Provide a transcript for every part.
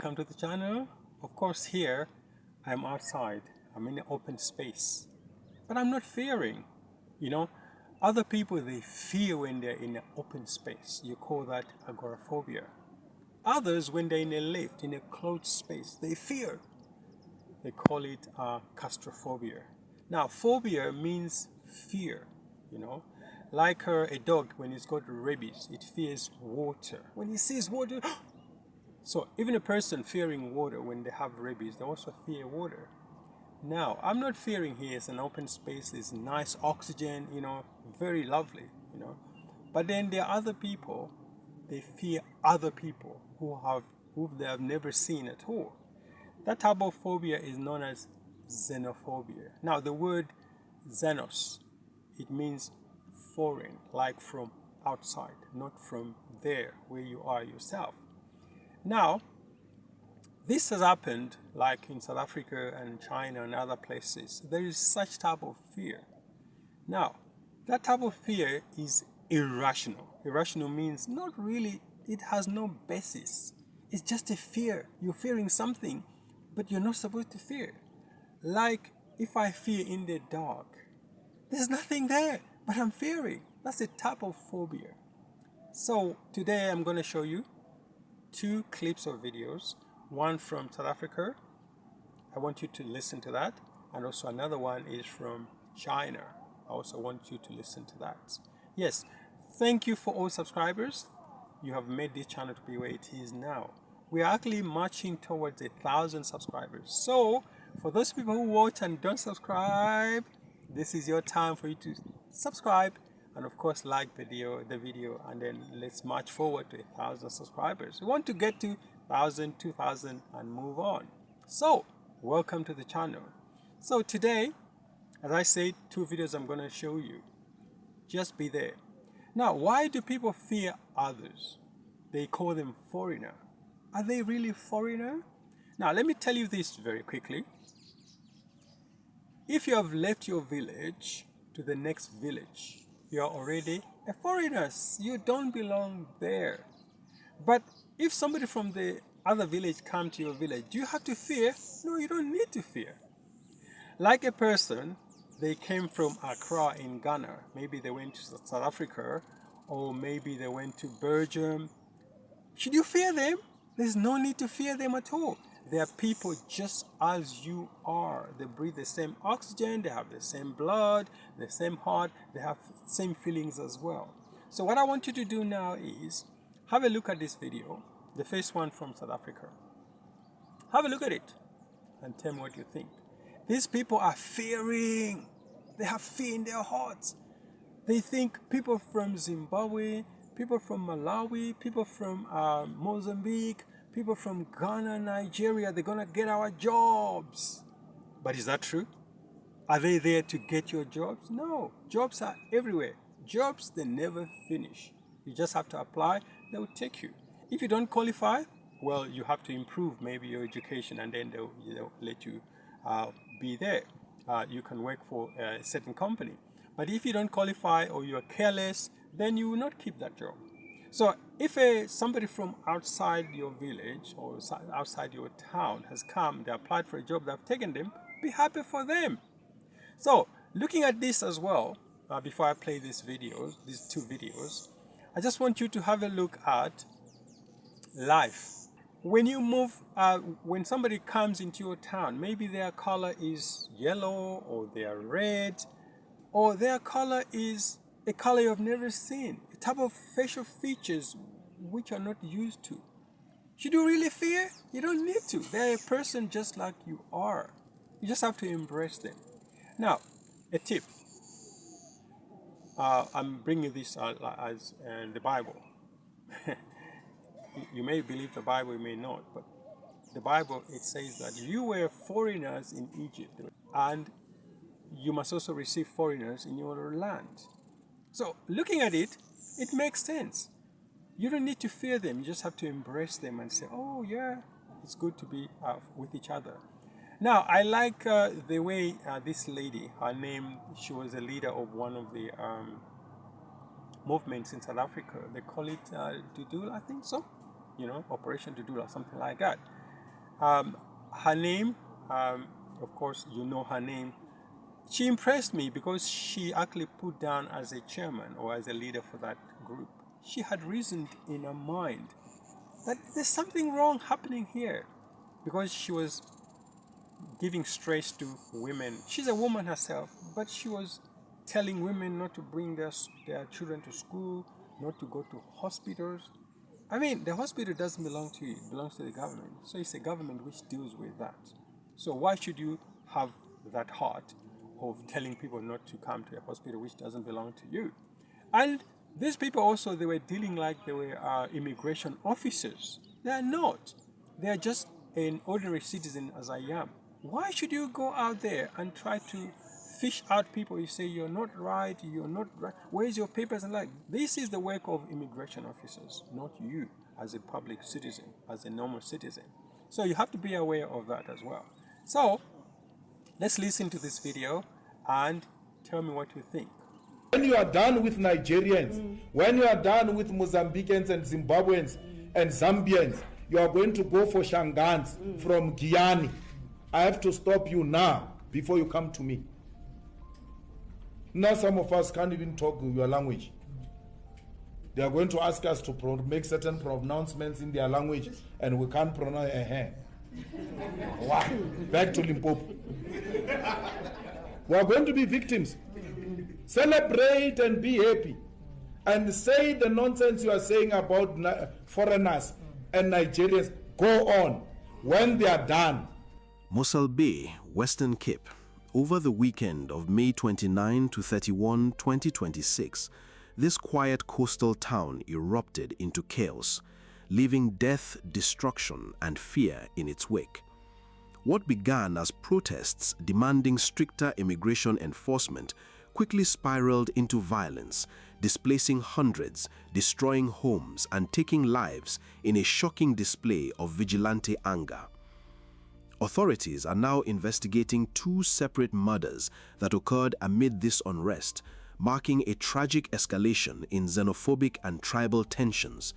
welcome to the channel. Of course, here I'm outside, I'm in an open space, but I'm not fearing. You know, other people, they fear when they're in an open space. You call that agoraphobia. Others, when they're in a lift, in a closed space, they fear. They call it claustrophobia. Now, phobia means fear, you know. Like a dog, when it's got rabies, it fears water. When it sees water, so even a person fearing water, when they have rabies, they also fear water. Now, I'm not fearing here. It's an open space. There's nice oxygen, you know, very lovely, you know. But then there are other people, they fear other people who they have never seen at all. That type of phobia is known as xenophobia. Now, the word xenos, it means foreign, like from outside, not from there where you are yourself. Now, this has happened like in South Africa and China and other places. There is such type of fear. Now, that type of fear is irrational. Irrational means not really, it has no basis. It's just a fear. You're fearing something, but you're not supposed to fear. Like if I fear in the dark, there's nothing there, but I'm fearing. That's a type of phobia. So today I'm going to show you two clips of videos, one from South Africa. I want you to listen to that, and also another one is from China. I also want you to listen to that. Yes, thank you for all subscribers. You have made this channel to be where it is now. We are actually marching towards 1,000 subscribers. So for those people who watch and don't subscribe, this is your time for you to subscribe and of course like the video, and then let's march forward to 1,000 subscribers. We want to get to 1,000, 2,000 and move on. So welcome to the channel. So today, as I said, two videos I'm going to show you. Just be there. Now, why do people fear others? They call them foreigner. Are they really foreigner? Now, let me tell you this very quickly. If you have left your village to the next village, you are already a foreigner. You don't belong there. But if somebody from the other village comes to your village, do you have to fear? No, you don't need to fear. Like a person, they came from Accra in Ghana. Maybe they went to South Africa, or maybe they went to Belgium. Should you fear them? There's no need to fear them at all. They are people just as you are. They breathe the same oxygen, they have the same blood, the same heart, they have the same feelings as well. So what I want you to do now is have a look at this video, the first one from South Africa. Have a look at it and tell me what you think. These people are fearing. They have fear in their hearts. They think people from Zimbabwe, people from Malawi, people from Mozambique, people from Ghana, Nigeria, they're going to get our jobs. But is that true? Are they there to get your jobs? No. Jobs are everywhere. Jobs, they never finish. You just have to apply, they will take you. If you don't qualify, well, you have to improve maybe your education, and then they'll let you be there. You can work for a certain company. But if you don't qualify or you are careless, then you will not keep that job. So if somebody from outside your village or outside your town has come, they applied for a job, they've taken them, be happy for them. So looking at this as well, before I play these two videos, I just want you to have a look at life. When you move, when somebody comes into your town, maybe their color is yellow or they are red, or their color is a color you've never seen, a type of facial features which you're not used to. Should you really fear? You don't need to. They're a person just like you are. You just have to embrace them. Now, a tip. I'm bringing this as the Bible. You may believe the Bible, you may not, but the Bible, it says that you were foreigners in Egypt, and you must also receive foreigners in your land. So looking at it, it makes sense. You don't need to fear them. You just have to embrace them and say, oh yeah, it's good to be with each other. Now, I like the way this lady, her name, she was a leader of one of the movements in South Africa. They call it Dudula, I think so. You know, Operation Dudula, something like that. Her name, of course, you know her name. She impressed me because she actually put down as a chairman or as a leader for that group. She had reasoned in her mind that there's something wrong happening here because she was giving stress to women. She's a woman herself, but she was telling women not to bring their children to school, not to go to hospitals. I mean, the hospital doesn't belong to you, it belongs to the government. So it's the government which deals with that. So why should you have that heart of telling people not to come to a hospital which doesn't belong to you? And these people also, they were dealing like they were immigration officers. They are not. They are just an ordinary citizen as I am. Why should you go out there and try to fish out people? You say you're not right, where's your papers? And like, this is the work of immigration officers, not you as a public citizen, as a normal citizen. So you have to be aware of that as well. So let's listen to this video and tell me what you think. When you are done with Nigerians, when you are done with Mozambicans and Zimbabweans and Zambians, you are going to go for Shangans from Guyana. I have to stop you now before you come to me. Now some of us can't even talk your language. They are going to ask us to make certain pronouncements in their language and we can't pronounce Wow. Back to Limpopo. We are going to be victims. Celebrate and be happy. And say the nonsense you are saying about foreigners and Nigerians. Go on. When they are done. Mossel Bay, Western Cape. Over the weekend of May 29 to 31, 2026, this quiet coastal town erupted into chaos, leaving death, destruction, and fear in its wake. What began as protests demanding stricter immigration enforcement quickly spiraled into violence, displacing hundreds, destroying homes, and taking lives in a shocking display of vigilante anger. Authorities are now investigating two separate murders that occurred amid this unrest, marking a tragic escalation in xenophobic and tribal tensions.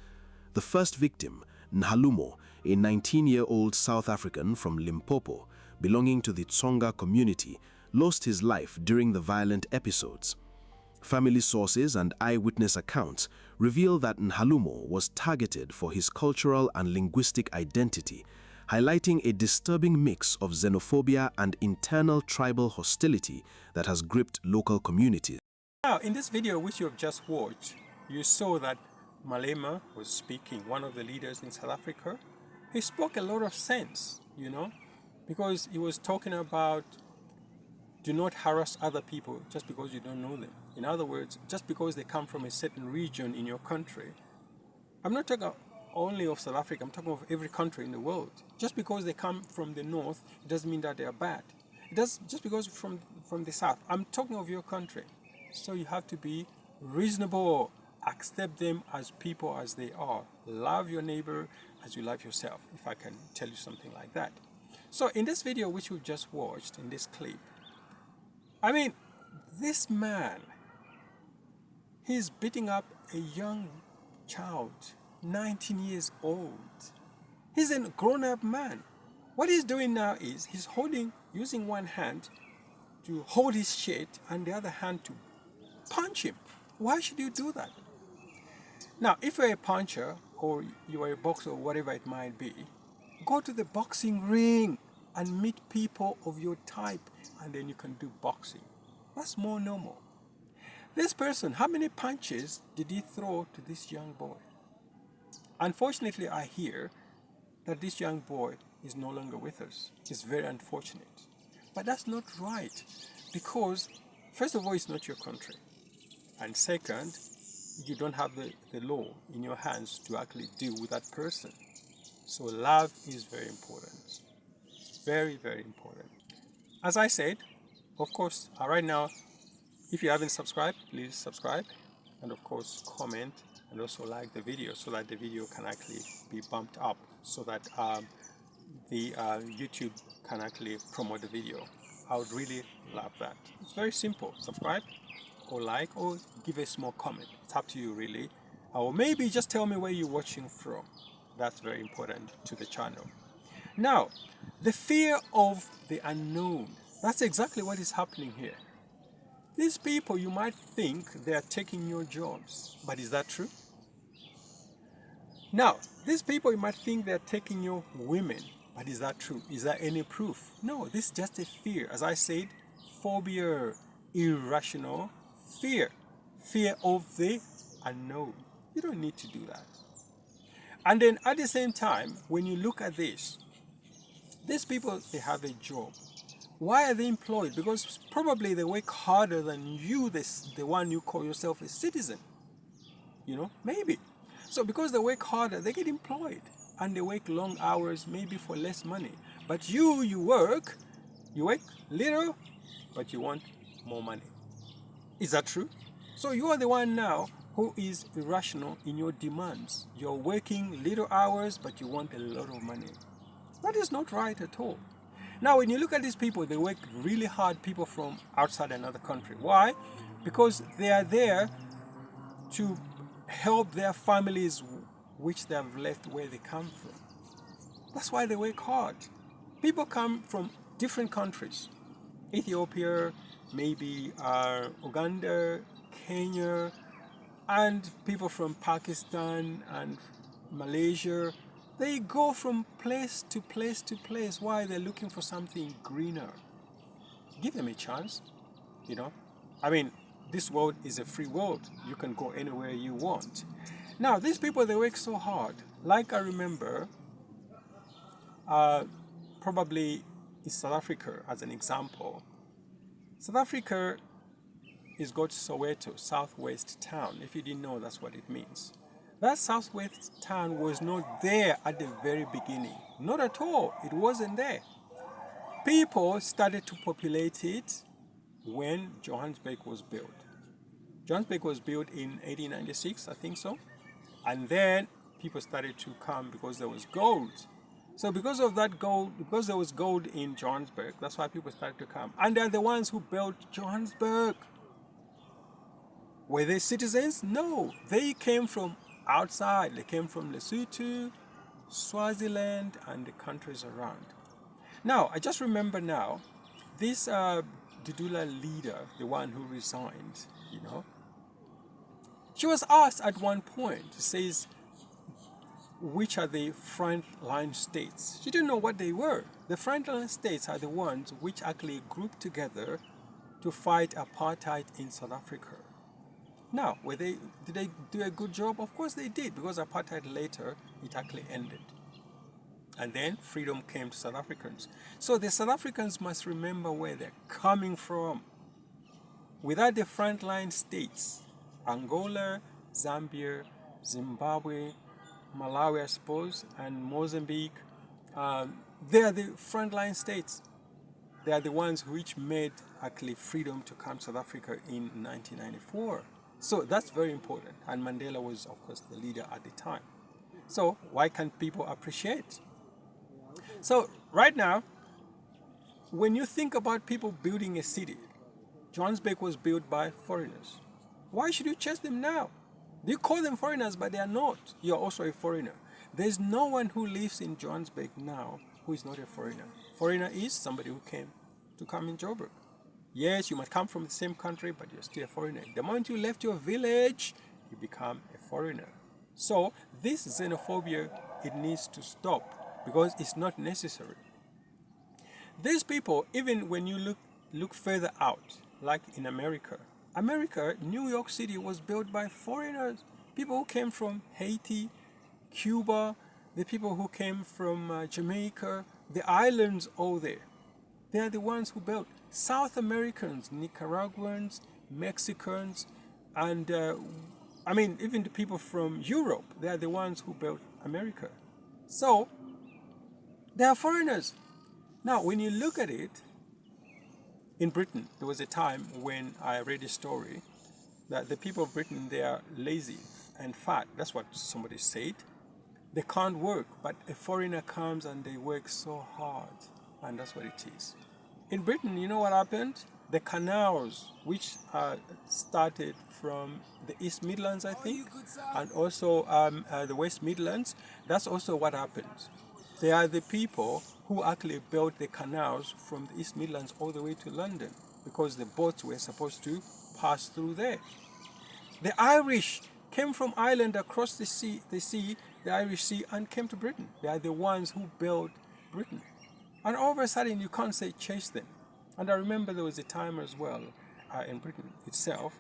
The first victim, Nhalumo, a 19-year-old South African from Limpopo, belonging to the Tsonga community, lost his life during the violent episodes. Family sources and eyewitness accounts reveal that Nhalumo was targeted for his cultural and linguistic identity, highlighting a disturbing mix of xenophobia and internal tribal hostility that has gripped local communities. Now, in this video which you have just watched, you saw that Malema was speaking, one of the leaders in South Africa. He spoke a lot of sense, because he was talking about do not harass other people just because you don't know them. In other words, just because they come from a certain region in your country. I'm not talking only of South Africa, I'm talking of every country in the world. Just because they come from the north, it doesn't mean that they are bad. It does just because from the south. I'm talking of your country. So you have to be reasonable. Accept them as people as they are. Love your neighbor as you love yourself, if I can tell you something like that. So in this video which we've just watched, in this clip, I mean, this man, he's beating up a young child, 19 years old. He's a grown-up man. What he's doing now is he's using one hand to hold his shirt and the other hand to punch him. Why should you do that? Now, if you're a puncher or you are a boxer or whatever it might be, go to the boxing ring and meet people of your type and then you can do boxing. That's more normal. This person, how many punches did he throw to this young boy? Unfortunately, I hear that this young boy is no longer with us. It's very unfortunate. But that's not right because, first of all, it's not your country. And second, you don't have the law in your hands to actually deal with that person. So love is very important. Very, very important. As I said, of course, right now, if you haven't subscribed, please subscribe. And of course, comment and also like the video so that the video can actually be bumped up so that the YouTube can actually promote the video. I would really love that. It's very simple. Subscribe or like or give a small comment. It's up to you really. Or maybe just tell me where you're watching from. That's very important to the channel. Now, the fear of the unknown. That's exactly what is happening here. These people, you might think they are taking your jobs, but is that true? Now, these people, you might think they are taking your women, but is that true? Is there any proof? No, this is just a fear. As I said, phobia, irrational fear, fear of the unknown. You don't need to do that. And then at the same time, when you look at this, these people, they have a job. Why are they employed? Because probably they work harder than you, the one you call yourself a citizen. Maybe. So because they work harder, they get employed. And they work long hours, maybe for less money. But you work little, but you want more money. Is that true? So you are the one now who is irrational in your demands. You're working little hours, but you want a lot of money. That is not right at all. Now, when you look at these people, they work really hard, people from outside another country. Why? Because they are there to help their families which they have left where they come from. That's why they work hard. People come from different countries. Ethiopia, maybe Uganda, Kenya, and people from Pakistan and Malaysia. They go from place to place to place. Why? They're looking for something greener. Give them a chance, I mean, this world is a free world. You can go anywhere you want. Now, these people, they work so hard. Like I remember, probably in South Africa, as an example. South Africa is got Soweto, southwest town. If you didn't know, that's what it means. That southwest town was not there at the very beginning. Not at all. It wasn't there. People started to populate it when Johannesburg was built. Johannesburg was built in 1896, I think so. And then people started to come because there was gold. So because of that gold, because there was gold in Johannesburg, that's why people started to come. And they're the ones who built Johannesburg. Were they citizens? No. They came from outside. They came from Lesotho, Swaziland, and the countries around. Now, I just remember now, this Dudula leader, the one who resigned, she was asked at one point, she says, which are the frontline states? She didn't know what they were. The frontline states are the ones which actually grouped together to fight apartheid in South Africa. Now, did they do a good job? Of course they did, because apartheid later, it actually ended. And then freedom came to South Africans. So the South Africans must remember where they're coming from. Without the frontline states, Angola, Zambia, Zimbabwe, Malawi, I suppose, and Mozambique, they are the frontline states. They are the ones which made actually freedom to come to South Africa in 1994. So that's very important. And Mandela was, of course, the leader at the time. So why can't people appreciate? So right now, when you think about people building a city, Johannesburg was built by foreigners. Why should you chase them now? You call them foreigners, but they are not. You are also a foreigner. There's no one who lives in Johannesburg now who is not a foreigner. Foreigner is somebody who came to come in Joburg. Yes, you might come from the same country, but you're still a foreigner. The moment you left your village, you become a foreigner. So this xenophobia, it needs to stop because it's not necessary. These people, even when you look further out, like in America, New York City was built by foreigners, people who came from Haiti, Cuba, the people who came from Jamaica, the islands all there. They are the ones who built. South Americans, Nicaraguans, Mexicans, and even the people from Europe, they are the ones who built America. So, they are foreigners. Now, when you look at it, in Britain, there was a time when I read a story that the people of Britain, they are lazy and fat. That's what somebody said. They can't work, but a foreigner comes and they work so hard. And that's what it is. In Britain, you know what happened? The canals, which started from the East Midlands, I think, and also the West Midlands, that's also what happened. They are the people who actually built the canals from the East Midlands all the way to London because the boats were supposed to pass through there. The Irish came from Ireland across the Irish Sea, and came to Britain. They are the ones who built Britain. And all of a sudden, you can't say chase them. And I remember there was a time as well in Britain itself,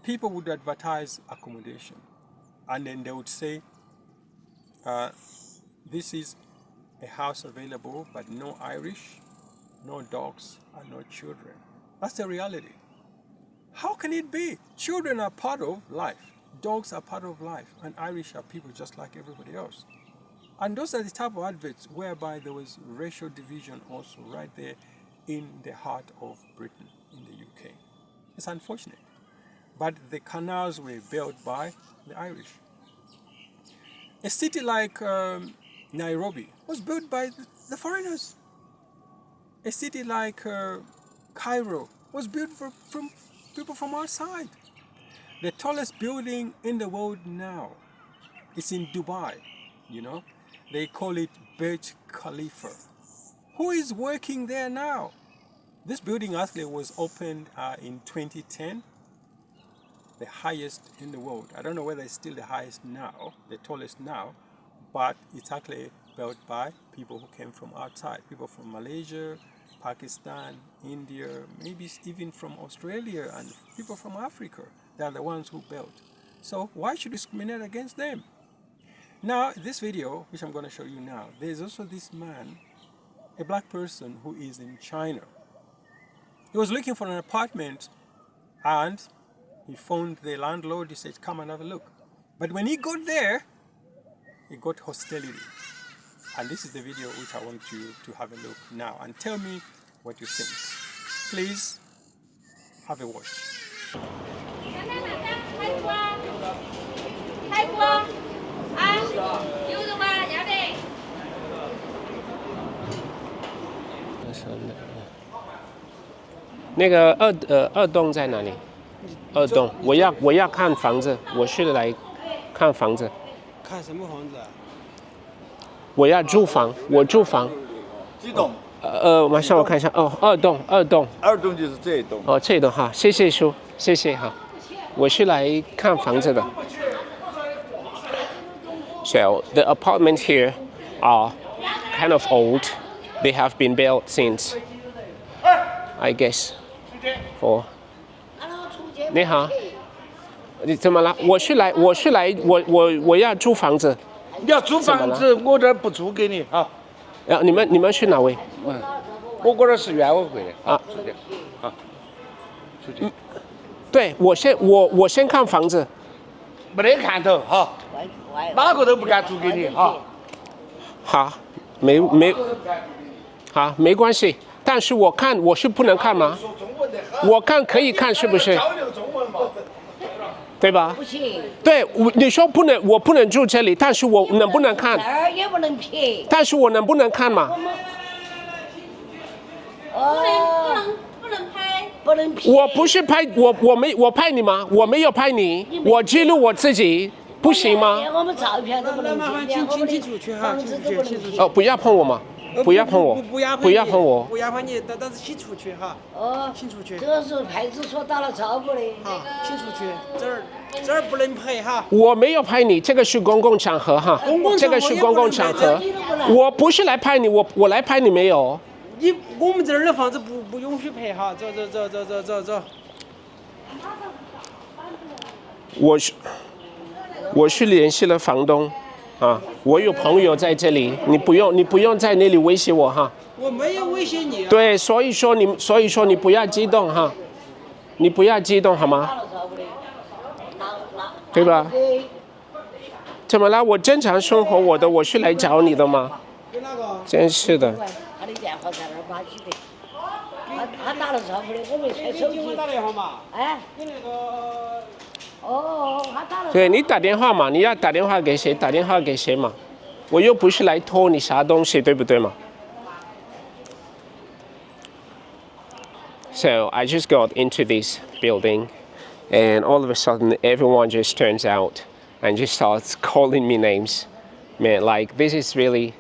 people would advertise accommodation. And then they would say, this is a house available, but no Irish, no dogs, and no children. That's the reality. How can it be? Children are part of life. Dogs are part of life. And Irish are people just like everybody else. And those are the type of adverts whereby there was racial division also right there in the heart of Britain, in the UK. It's unfortunate. But the canals were built by the Irish. A city like Nairobi was built by the foreigners. A city like Cairo was built from people from outside. The tallest building in the world now is in Dubai, you know. They call it Burj Khalifa. Who is working there now? This building actually was opened in 2010, the highest in the world. I don't know whether it's still the highest now, the tallest now, but it's actually built by people who came from outside, people from Malaysia, Pakistan, India, maybe even from Australia, and people from Africa. They are the ones who built. So why should we discriminate against them? Now, this video, which I'm going to show you now, there's also this man, a black person who is in China. He was looking for an apartment and he phoned the landlord. He said, come and have a look. But when he got there, he got hostility. And this is the video which I want you to have a look now and tell me what you think. Please have a watch. 开锅啊，有肉吗？要得。那个二栋在哪里？二栋，我要看房子，我是来看房子。看什么房子啊？我要住房，我住房。几栋？马上我看一下，哦，二栋。二栋就是这一栋。哦，这一栋哈，谢谢叔，谢谢哈。我是来看房子的。So the apartments here are kind of old. They have been built since, I guess, for. 你好，你怎么了？我要租房子。你要租房子，我这儿不租给你啊。你们是哪位？我这儿是原委会的啊。是的，啊，出去。对，我先看房子。没得看头哈，哪个都不敢租给你哈。好，好，没关系。但是我是不能看吗？我看可以看，是不是？对吧？不行。对，你说不能，我不能住这里，但是我能不能看？这儿也不能撇。但是我能不能看嘛？不能拍。不能撇。我不是拍我拍你吗？我没有拍你，我记录我自己，不行吗？连我们照片都不能拍，连我们的房子都不能拍。哦，不要碰我嘛！不要碰我！不要碰我！不要碰你，但是请出去哈。哦，请出去。这个是派出所打了招呼的。好，请出去，这儿不能拍哈。我没有拍你，这个是公共场合哈。这个是公共场合。我不是来拍你，我来拍你没有？我们这儿的房子不允许拍哈，走。我是联系了房东。啊，我有朋友在这里，你不用在那里威胁我哈。我没有威胁你。对，所以说你不要激动哈，你不要激动好吗？对吧？怎么了？我正常生活我是来找你的吗？真是的。他的电话在那儿把起的，他打了招呼的，我没揣手机。给打电话嘛？哎。给那个。哦，他打了。对你打电话嘛，你要打电话给谁？打电话给谁嘛？我又不是来偷你啥东西，对不对嘛 ？So I just got into this building, and all of a sudden everyone just turns out and just starts calling me names. Man, like this is really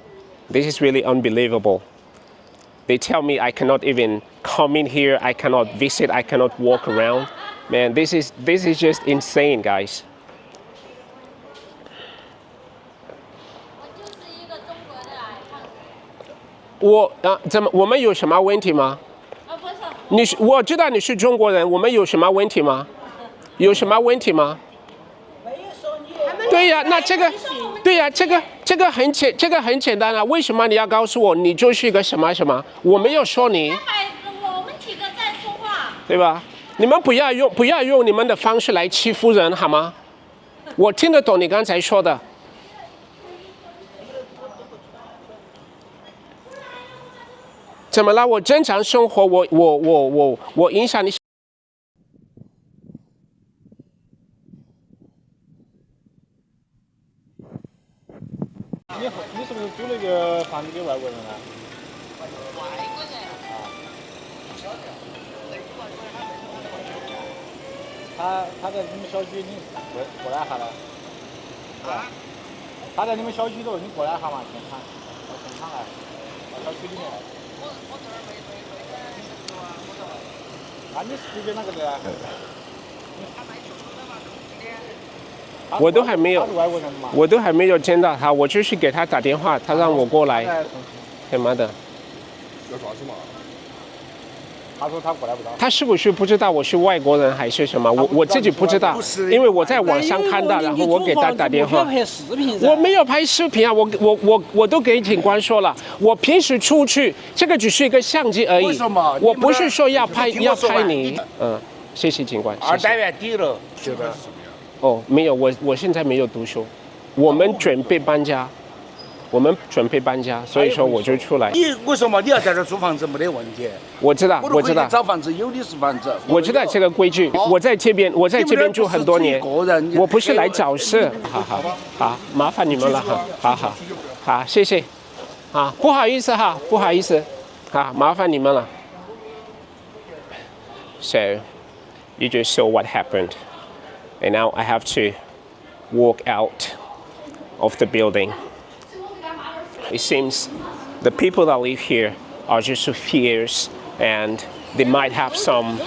This is really unbelievable. They tell me I cannot even come in here, I cannot visit, I cannot walk around. Man, this is just insane, guys. 我们有什么问题吗？我知道你是中国人，我们有什么问题吗？有什么问题吗？对呀，那这个，对呀，这个很简单啊。为什么你要告诉我你就是一个什么什么？我没有说你。我们几个在说话。对吧？你们不要用你们的方式来欺负人好吗？我听得懂你刚才说的。怎么了？我正常生活，我影响你。你是不是租那个房子给外国人啊？外国人。他在你们小区，你过来一下了。啊？他在你们小区头，你过来一下嘛，现场，到现场来，到小区里面来。我这儿没那你随便哪个的啊？我都还没有见到他，我就去给他打电话，他让我过来。他妈的！要啥子嘛？他说他过来不到。他是不是不知道我是外国人还是什么？我自己不知道，因为我在网上看到，然后我给他打电话。我没有拍视频啊，我都给警官说了，我平时出去，这个只是一个相机而已。我不是说要拍你。谢谢警官。2单元底了，现在是什么样？哦，没有，我现在没有读书，我们准备搬家。所以说我就出来。你为什么你要在这租房子没得问题？我知道。找房子有的是房子。我知道这个规矩，我在这边住很多年，我不是来找事。好，麻烦你们了哈。好，谢谢。不好意思，麻烦你们了。So, you just saw what happened, and now I have to walk out of the building. It seems the people that live here are just so fierce and they might have some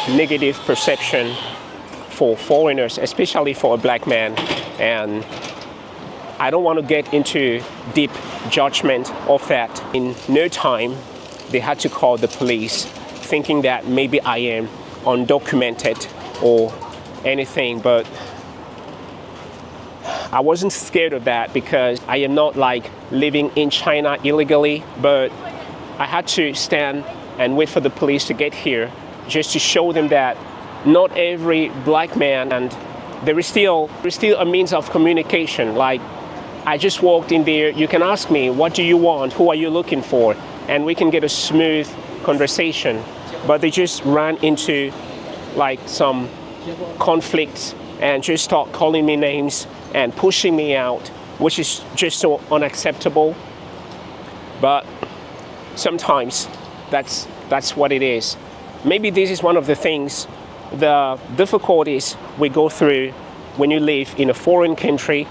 negative perception for foreigners, especially for a black man. And I don't want to get into deep judgment of that. In no time, they had to call the police, thinking that maybe I am undocumented or anything, but I wasn't scared of that because I am not like living in China illegally, but I had to stand and wait for the police to get here just to show them that not every black man, and there is still a means of communication. Like, I just walked in there, you can ask me, what do you want? Who are you looking for? And we can get a smooth conversation. But they just ran into like some conflicts and just start calling me names and pushing me out, which is just so unacceptable. But sometimes that's what it is. Maybe this is one of the things, the difficulties we go through when you live in a foreign country,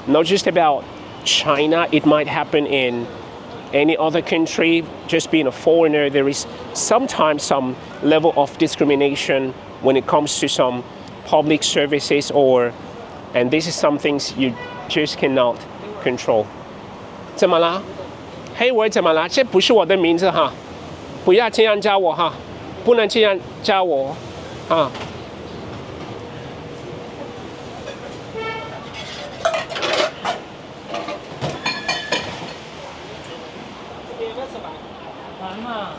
not just about China, it might happen in any other country. Just being a foreigner, there is sometimes some level of discrimination when it comes to some public services, and this is some things you just cannot control. 怎么了？黑尾怎么了？这不是我的名字哈，不要这样叫我哈，不能这样叫我啊。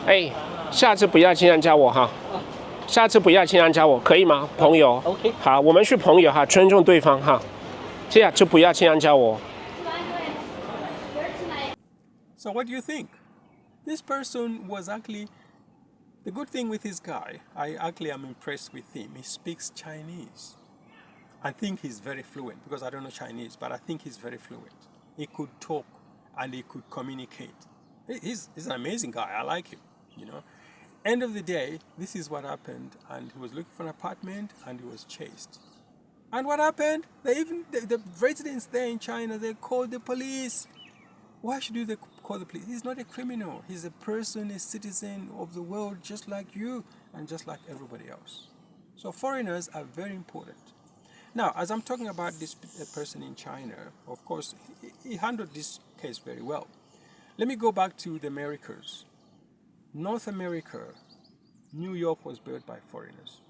哎，下次不要这样叫我哈，下次不要这样叫我，可以吗？朋友 ，OK， 好，我们是朋友哈，尊重对方哈，这样就不要这样叫我。So what do you think? This person was actually, the good thing with this guy, I actually am impressed with him. He speaks Chinese. I think he's very fluent because I don't know Chinese, but I think he's very fluent. He could talk and he could communicate. He's an amazing guy. I like him, you know. End of the day, this is what happened, and he was looking for an apartment and he was chased. And what happened? The residents there in China, they called the police. Why should you call the police? He's not a criminal. He's a person, a citizen of the world, just like you and just like everybody else. So foreigners are very important. Now, as I'm talking about this person in China, of course, he handled this case very well. Let me go back to the Americas. North America, New York was built by foreigners.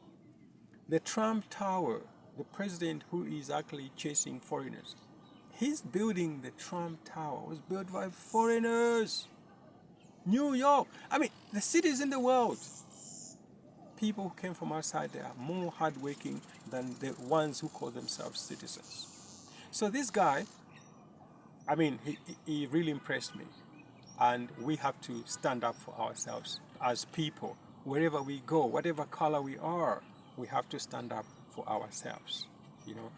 The Trump Tower, the president who is actually chasing foreigners, his building, the Trump Tower, was built by foreigners. New York, I mean, the cities in the world, people who came from outside, they are more hardworking than the ones who call themselves citizens. So this guy, I mean, he really impressed me. And we have to stand up for ourselves as people. Wherever we go, whatever color we are, we have to stand up for ourselves. You know,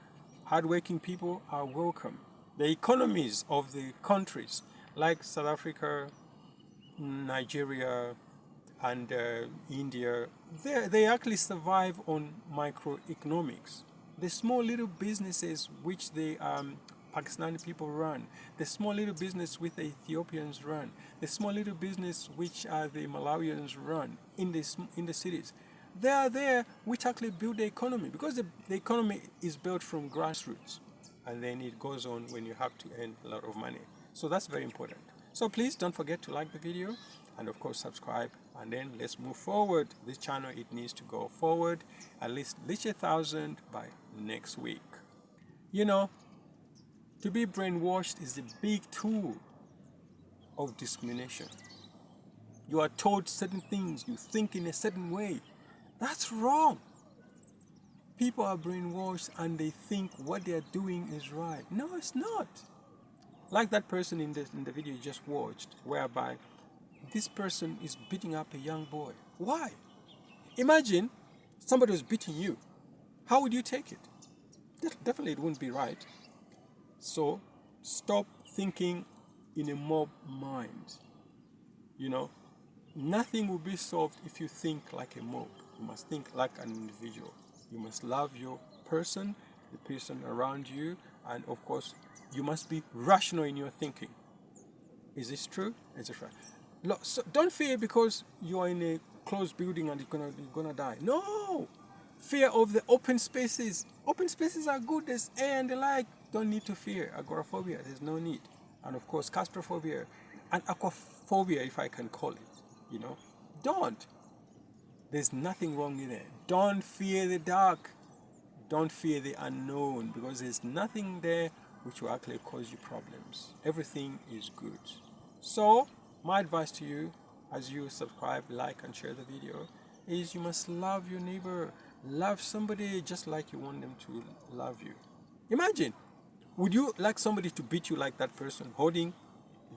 hardworking people are welcome. The economies of the countries like South Africa, Nigeria, and India, they actually survive on microeconomics. The small little businesses which the Pakistani people run, the small little business which the Ethiopians run, the small little business which the Malawians run in the cities, they are there which actually build the economy, because the economy is built from grassroots, and then it goes on when you have to earn a lot of money. So that's very important. So please don't forget to like the video and of course subscribe, and then let's move forward. This channel, it needs to go forward, at least reach 1,000 by next week. You know, to be brainwashed is a big tool of discrimination. You are told certain things, you think in a certain way. That's wrong. People are brainwashed and they think what they are doing is right. No, it's not. Like that person in the video you just watched, whereby this person is beating up a young boy. Why? Imagine somebody was beating you. How would you take it? Definitely it wouldn't be right. So stop thinking in a mob mind. You know, nothing will be solved if you think like a mob. You must think like an individual. You must love your person, the person around you, and of course, you must be rational in your thinking. Is this true? Is it right? So don't fear because you are in a closed building and you're gonna die. No! Fear of the open spaces. Open spaces are good. There's air and the like. Don't need to fear. Agoraphobia, there's no need. And of course, claustrophobia and aquaphobia, if I can call it. You know, don't. There's nothing wrong in it. Don't fear the dark. Don't fear the unknown, because there's nothing there which will actually cause you problems. Everything is good. So, my advice to you, as you subscribe, like, and share the video, is you must love your neighbor. Love somebody just like you want them to love you. Imagine, would you like somebody to beat you like that person, holding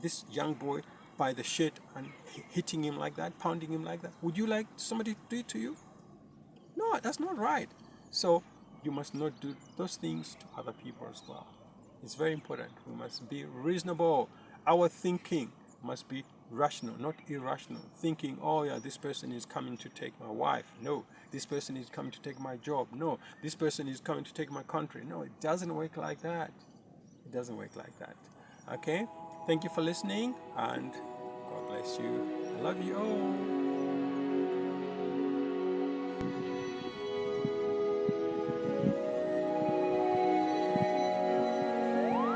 this young boy by the shirt and hitting him like that, pounding him like that? Would you like somebody to do it to you? No, that's not right. So you must not do those things to other people as well. It's very important. We must be reasonable. Our thinking must be rational, not irrational. Thinking, oh yeah, this person is coming to take my wife. No. This person is coming to take my job. No. This person is coming to take my country. No, it doesn't work like that. It doesn't work like that. Okay? Thank you for listening, and God bless you. I love you all.